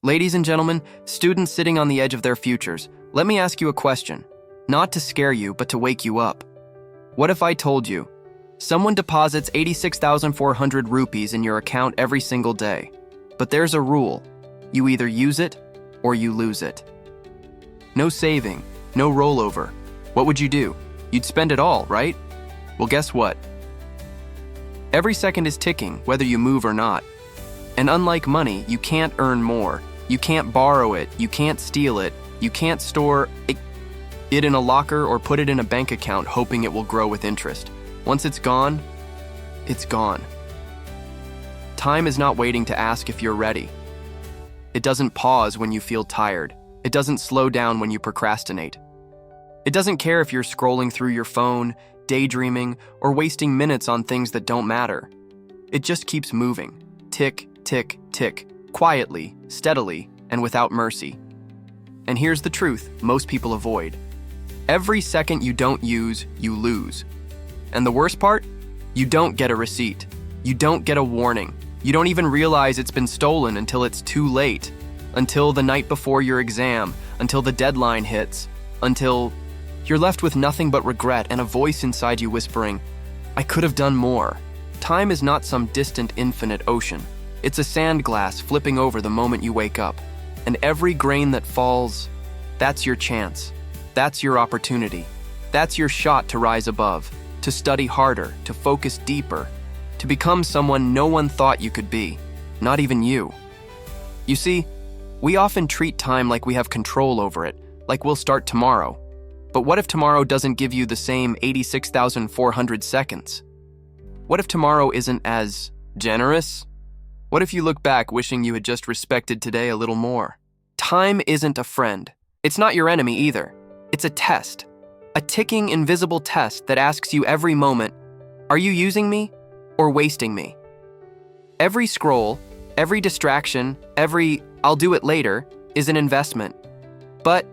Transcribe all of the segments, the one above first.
Ladies and gentlemen, students sitting on the edge of their futures, let me ask you a question. Not to scare you, but to wake you up. What if I told you, someone deposits 86,400 rupees in your account every single day, but there's a rule. You either use it or you lose it. No saving, no rollover. What would you do? You'd spend it all, right? Well, guess what? Every second is ticking, whether you move or not. And unlike money, you can't earn more. You can't borrow it. You can't steal it. You can't store it in a locker or put it in a bank account hoping it will grow with interest. Once it's gone, it's gone. Time is not waiting to ask if you're ready. It doesn't pause when you feel tired. It doesn't slow down when you procrastinate. It doesn't care if you're scrolling through your phone, daydreaming, or wasting minutes on things that don't matter. It just keeps moving. Tick, tick, tick. Quietly, steadily, and without mercy. And here's the truth most people avoid. Every second you don't use, you lose. And the worst part? You don't get a receipt. You don't get a warning. You don't even realize it's been stolen until it's too late. Until the night before your exam, until the deadline hits, until you're left with nothing but regret and a voice inside you whispering, I could have done more. Time is not some distant infinite ocean. It's a sand glass flipping over the moment you wake up. And every grain that falls, that's your chance. That's your opportunity. That's your shot to rise above, to study harder, to focus deeper, to become someone no one thought you could be, not even you. You see, we often treat time like we have control over it, like we'll start tomorrow. But what if tomorrow doesn't give you the same 86,400 seconds? What if tomorrow isn't as generous? What if you look back wishing you had just respected today a little more? Time isn't a friend. It's not your enemy either. It's a test. A ticking, invisible test that asks you every moment, are you using me or wasting me? Every scroll, every distraction, every I'll do it later is an investment. But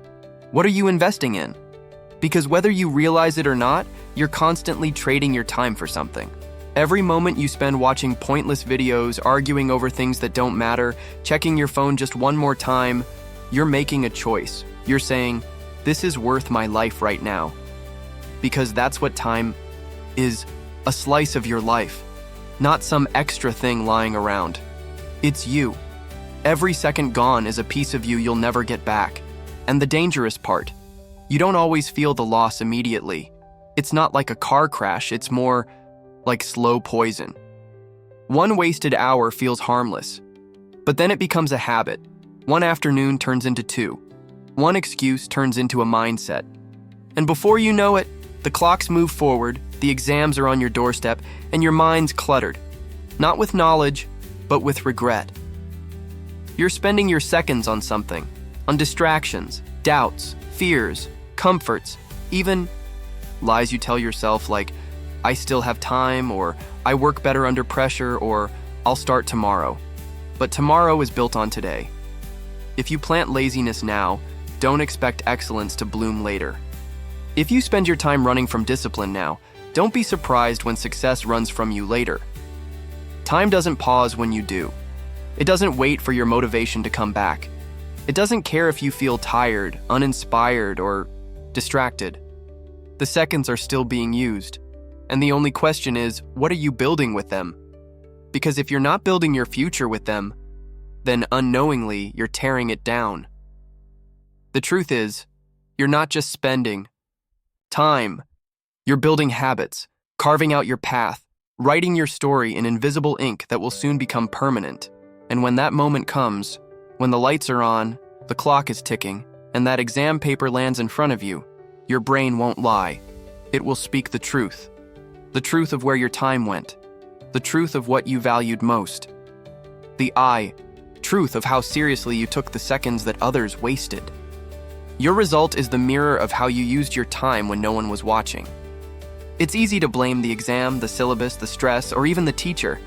what are you investing in? Because whether you realize it or not, you're constantly trading your time for something. Every moment you spend watching pointless videos, arguing over things that don't matter, checking your phone just one more time, you're making a choice. You're saying, this is worth my life right now. Because that's what time is, a slice of your life, not some extra thing lying around. It's you. Every second gone is a piece of you you'll never get back. And the dangerous part, you don't always feel the loss immediately. It's not like a car crash, it's more like slow poison. One wasted hour feels harmless, but then it becomes a habit. One afternoon turns into two. One excuse turns into a mindset. And before you know it, the clocks move forward, the exams are on your doorstep, and your mind's cluttered. Not with knowledge, but with regret. You're spending your seconds on something, on distractions, doubts, fears, comforts, even lies you tell yourself like, I still have time, or I work better under pressure, or I'll start tomorrow. But tomorrow is built on today. If you plant laziness now, don't expect excellence to bloom later. If you spend your time running from discipline now, don't be surprised when success runs from you later. Time doesn't pause when you do. It doesn't wait for your motivation to come back. It doesn't care if you feel tired, uninspired, or distracted. The seconds are still being used. And the only question is, what are you building with them? Because if you're not building your future with them, then unknowingly you're tearing it down. The truth is, you're not just spending time. You're building habits, carving out your path, writing your story in invisible ink that will soon become permanent. And when that moment comes, when the lights are on, the clock is ticking, and that exam paper lands in front of you, your brain won't lie. It will speak the truth. The truth of where your time went. The truth of what you valued most. The truth of how seriously you took the seconds that others wasted. Your result is the mirror of how you used your time when no one was watching. It's easy to blame the exam, the syllabus, the stress, or even the teacher.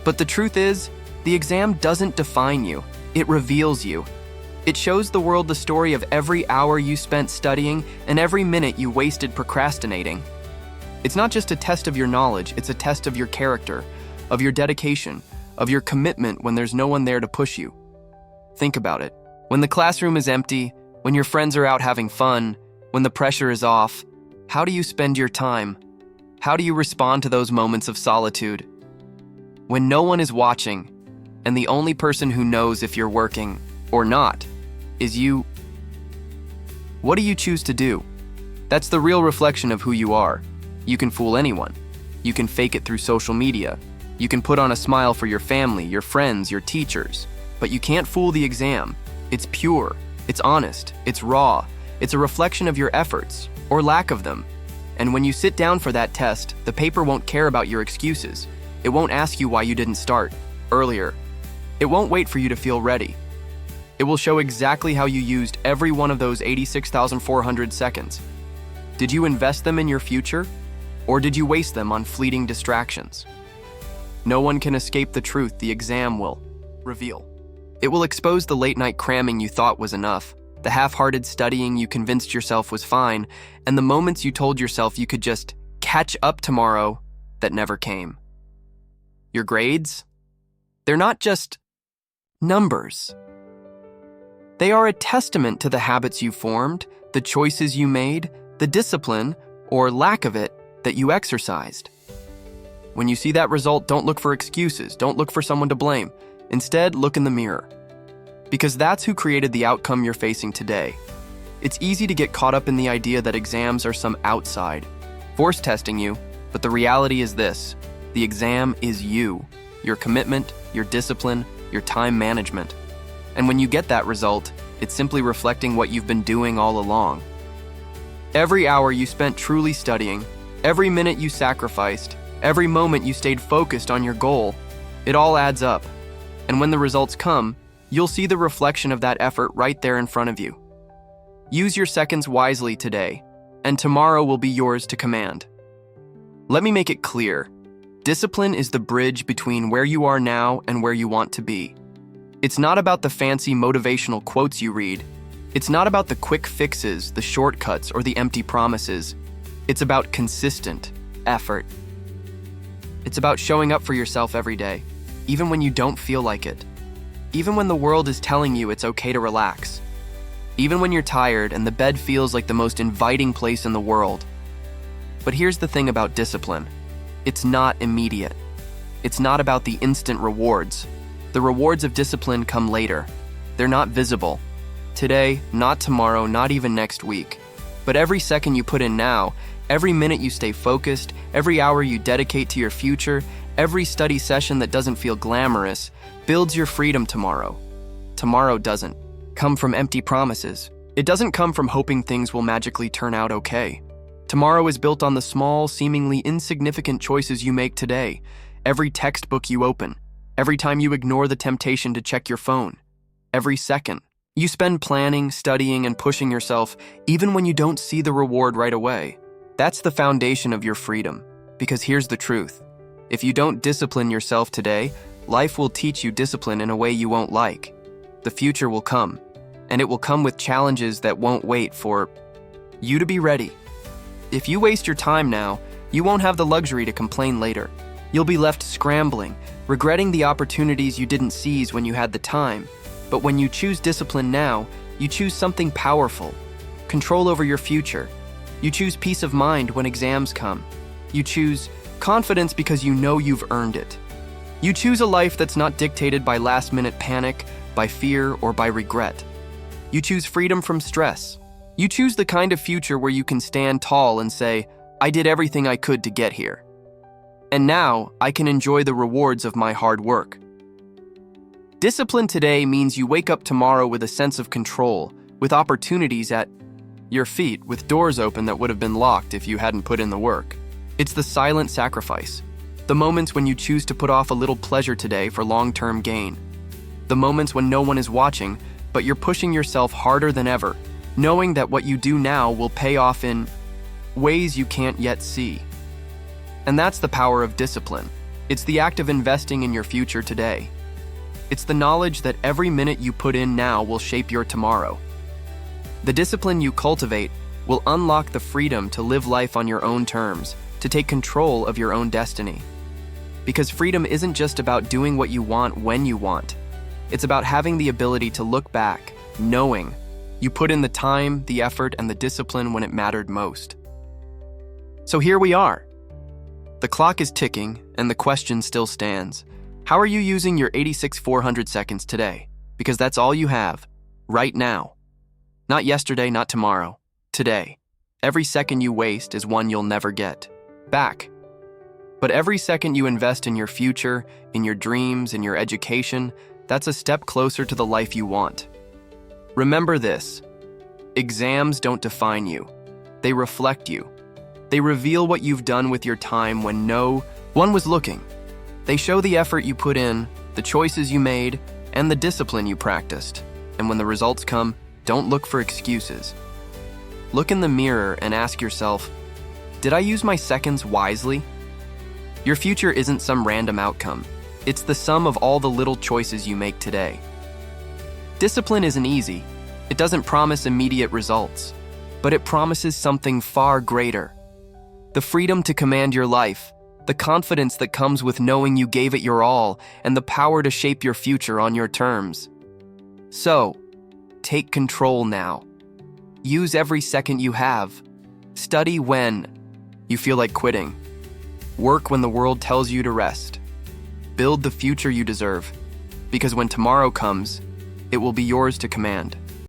But the truth is, the exam doesn't define you. It reveals you. It shows the world the story of every hour you spent studying and every minute you wasted procrastinating. It's not just a test of your knowledge, it's a test of your character, of your dedication, of your commitment when there's no one there to push you. Think about it. When the classroom is empty, when your friends are out having fun, when the pressure is off, how do you spend your time? How do you respond to those moments of solitude? When no one is watching, and the only person who knows if you're working or not is you, what do you choose to do? That's the real reflection of who you are. You can fool anyone. You can fake it through social media. You can put on a smile for your family, your friends, your teachers. But you can't fool the exam. It's pure, it's honest, it's raw. It's a reflection of your efforts, or lack of them. And when you sit down for that test, the paper won't care about your excuses. It won't ask you why you didn't start earlier. It won't wait for you to feel ready. It will show exactly how you used every one of those 86,400 seconds. Did you invest them in your future? Or did you waste them on fleeting distractions? No one can escape the truth the exam will reveal. It will expose the late-night cramming you thought was enough, the half-hearted studying you convinced yourself was fine, and the moments you told yourself you could just catch up tomorrow that never came. Your grades? They're not just numbers. They are a testament to the habits you formed, the choices you made, the discipline, or lack of it, that you exercised. When you see that result, don't look for excuses, don't look for someone to blame. Instead, look in the mirror. Because that's who created the outcome you're facing today. It's easy to get caught up in the idea that exams are some outside force testing you, but the reality is this: the exam is you, your commitment, your discipline, your time management. And when you get that result, it's simply reflecting what you've been doing all along. Every hour you spent truly studying, every minute you sacrificed, every moment you stayed focused on your goal, it all adds up. And when the results come, you'll see the reflection of that effort right there in front of you. Use your seconds wisely today, and tomorrow will be yours to command. Let me make it clear. Discipline is the bridge between where you are now and where you want to be. It's not about the fancy motivational quotes you read. It's not about the quick fixes, the shortcuts, or the empty promises. It's about consistent effort. It's about showing up for yourself every day, even when you don't feel like it. Even when the world is telling you it's okay to relax. Even when you're tired and the bed feels like the most inviting place in the world. But here's the thing about discipline. It's not immediate. It's not about the instant rewards. The rewards of discipline come later. They're not visible. Today, not tomorrow, not even next week. But every second you put in now, every minute you stay focused, every hour you dedicate to your future, every study session that doesn't feel glamorous, builds your freedom tomorrow. Tomorrow doesn't come from empty promises. It doesn't come from hoping things will magically turn out okay. Tomorrow is built on the small, seemingly insignificant choices you make today. Every textbook you open, every time you ignore the temptation to check your phone, every second you spend planning, studying, and pushing yourself, even when you don't see the reward right away. That's the foundation of your freedom. Because here's the truth. If you don't discipline yourself today, life will teach you discipline in a way you won't like. The future will come, and it will come with challenges that won't wait for you to be ready. If you waste your time now, you won't have the luxury to complain later. You'll be left scrambling, regretting the opportunities you didn't seize when you had the time. But when you choose discipline now, you choose something powerful, control over your future. You choose peace of mind when exams come. You choose confidence because you know you've earned it. You choose a life that's not dictated by last-minute panic, by fear, or by regret. You choose freedom from stress. You choose the kind of future where you can stand tall and say, I did everything I could to get here. And now, I can enjoy the rewards of my hard work. Discipline today means you wake up tomorrow with a sense of control, with opportunities at your feet, with doors open that would have been locked if you hadn't put in the work. It's the silent sacrifice. The moments when you choose to put off a little pleasure today for long-term gain. The moments when no one is watching, but you're pushing yourself harder than ever, knowing that what you do now will pay off in ways you can't yet see. And that's the power of discipline. It's the act of investing in your future today. It's the knowledge that every minute you put in now will shape your tomorrow. The discipline you cultivate will unlock the freedom to live life on your own terms, to take control of your own destiny. Because freedom isn't just about doing what you want when you want. It's about having the ability to look back, knowing you put in the time, the effort, and the discipline when it mattered most. So here we are. The clock is ticking, and the question still stands. How are you using your 86,400 seconds today? Because that's all you have, right now. Not yesterday, not tomorrow, today. Every second you waste is one you'll never get back. But every second you invest in your future, in your dreams, in your education, that's a step closer to the life you want. Remember this: exams don't define you. They reflect you. They reveal what you've done with your time when no one was looking. They show the effort you put in, the choices you made, and the discipline you practiced. And when the results come, don't look for excuses. Look in the mirror and ask yourself, did I use my seconds wisely? Your future isn't some random outcome. It's the sum of all the little choices you make today. Discipline isn't easy. It doesn't promise immediate results, but it promises something far greater. The freedom to command your life, the confidence that comes with knowing you gave it your all, and the power to shape your future on your terms. So, take control now. Use every second you have. Study when you feel like quitting. Work when the world tells you to rest. Build the future you deserve, because when tomorrow comes, it will be yours to command.